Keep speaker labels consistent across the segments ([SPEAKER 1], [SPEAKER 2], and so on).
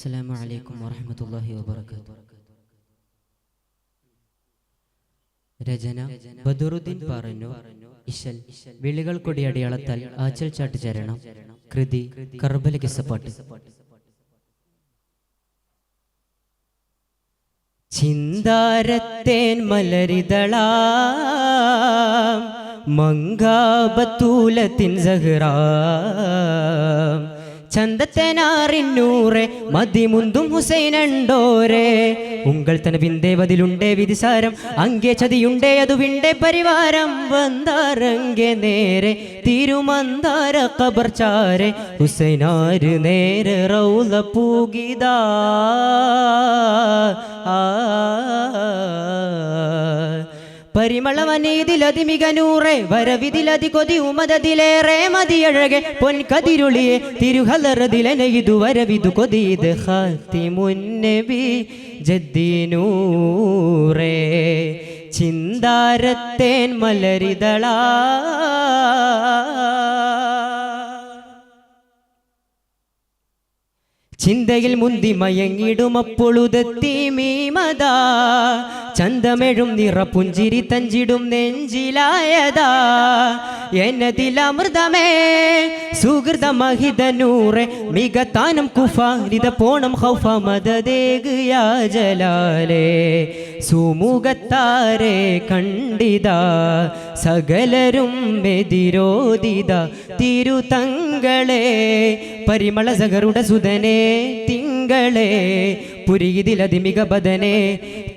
[SPEAKER 1] അസ്സലാമു അലൈക്കും വറഹ്മത്തുള്ളാഹി വബറകാതുഹു. രചന ബദറുദ്ദീൻ പറഞ്ഞു ഇശൽ വിളികൾ കൊടി അടിയാളത്താൽ ആച്ചൽ ചാട്ട് ചരണം. കൃതി കർബല കിസ്സപ്പാട്ട്. ചിന്താരത്തേൻ മലരിതളാം മങ്കാബത്തൂലത്തിൻ സഹ്റാം ചന്തത്തേനാറിന്നൂറെ മതിമുന്തും ഹുസൈനണ്ടോരെ ഉങ്കൾ തന വിന്തേവതിലുണ്ടേ വിധിസാരം അങ്കേ ചതിയുണ്ടേ അതു വിണ്ടേ പരിവാരം വന്താരങ്കെ നേരെ തിരുമന്താര കബർച്ചാരെ ഹുസൈനാര് നേരെ റൗല പൂകിതാ പരിമളവനീതിലതിമികനൂറെ വരവിതിലതി കൊതി ഉമതതിലേറെ മതിയഴകെ പൊൻകതിരുളിയെ തിരുഹലറതിലെനയിതു വരവിതു കൊതിയത് ഖാതിമുന്നബി ജദ്ദീനൂറെ ചിന്താരത്തേൻ മലരിതളാ ചിന്തയിൽ മുന്തി മയങ്ങിടുമപ്പൊഴുതെത്തി മീമതാ ചന്തമെഴും നിറപ്പുഞ്ചിരി തഞ്ചിടും നെഞ്ചിലായതാ എന്നതിലമൃതമേ സുഹൃതമഹിതനൂറെ മികത്താനം കുഫാരിത പോണം ഹൗഫ മദദേഗ് യാ ജലാലേ സുമുഖത്താരെ കണ്ടിതാ സകലരും എതിരോദിത തിരുതങ്ങളെ പരിമള സഗറുടെ സുതനെ തിങ്കളെ പുരിയിതിലതിമിക ബദനെ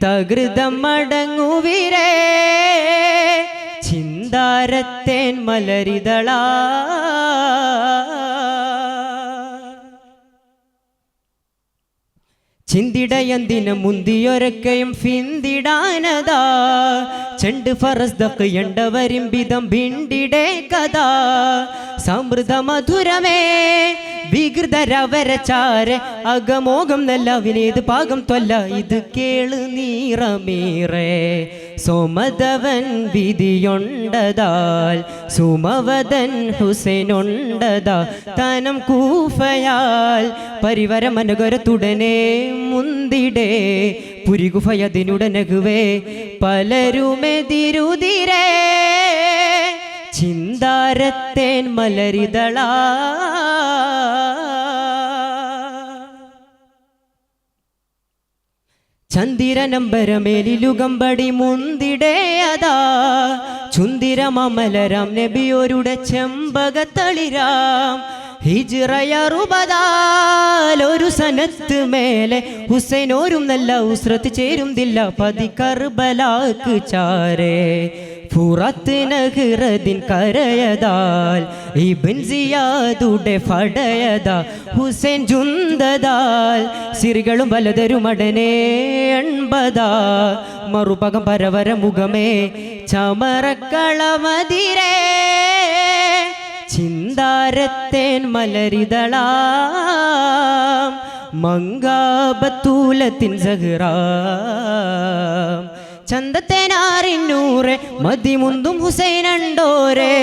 [SPEAKER 1] തകൃതം മടങ്ങുവിരേ ചിന്താരത്തേൻ മലരിതളാ ചിന്തിടയന്തിന് മുന്തിയൊരക്കയും ഫിന്തിടാനതാ ചെണ്ട് ഫറസ്ദക്ക് എണ്ടവരും വിധം ഭിണ്ടിടേ കഥാ സമൃദ്ധ മധുരമേ വികൃതരവരച്ചാര അകമോകം നല്ല വിനേത് പാകം തൊല്ല ഇത് കേള് നീറമീറേ സോമദവൻ വിധിയൊണ്ടതാൽ സുമവദൻ ഹുസൈനുണ്ടതാ തനം കൂഫയാൽ പരിവര മനകരത്തുടനെ മുന്തിടേ പുരികുഫയതിനുടനകുവേ പലരുമെതിരുതിരേ ചിന്താരത്തേൻ മലരിതളാ ചന്ദിരനമ്പരമേലിലുകമ്പടി മുന്തിടേയതാ ചുന്തിരമമലരാം നബിയോരുടെ ചെമ്പകത്തളിരാം ഹിജ്റയറുപതാൽ ഒരു സനത്ത് മേലെ ഹുസൈനോരും നല്ല ഉസ്രത്ത് ചേരുന്നില്ല പതി കർബലാക്ക് ചാരേ ഫുറത്ത് നഹ്റദിൻ കരയതാൽ ഇബ്ൻ സിയാദുടെ ഫടയതാ ഹുസൈൻ ജുന്തതാൽ സിറികളും വലതരുമടനെ എൺപതാ മറുപകം പരവര മുഖമേ ചമറക്കളമതിരേ ചിന്താരത്തേൻ മലരിതളാ മങ്കാബത്തൂലത്തിൻ സഹ്റാം ചന്തത്തേനാറിന്നൂറെ മതിമുന്തും ഹുസൈനണ്ടോരെ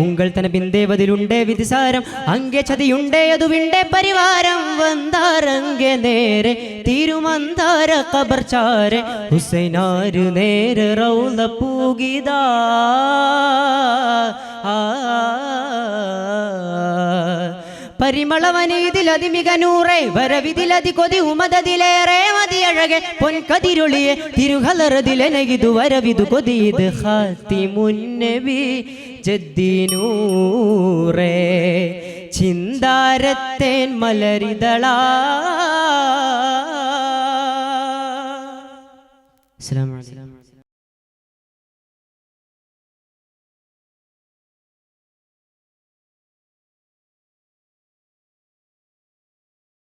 [SPEAKER 1] ഉങ്കൾ തന ബിന്ദേവതിലുണ്ടേ വിധിസാരം അങ്കെ ചതിയുണ്ടേ അതു വിണ്ടേ പരിവാരം വന്താരങ്കെ നേരെ തിരുമന്താര കബർച്ചാരെ ഹുസൈനാര് നേരെ റൗല പൂകിതാ പരിമളവനീതിലതിമികനൂറെ വരവിതിലതി കൊതി ഉമതതിലേറെ മതിയഴകെ പൊൻകതിരുളിയെ തിരുഹലറതിലെനകിതു വരവിതു കൊതിയത് ഖാതിമുന്നബി ജദ്ദീനൂറെ ചിന്താരത്തേൻ മലരിതളാ. അസ്സലാമു അലൈക്കും.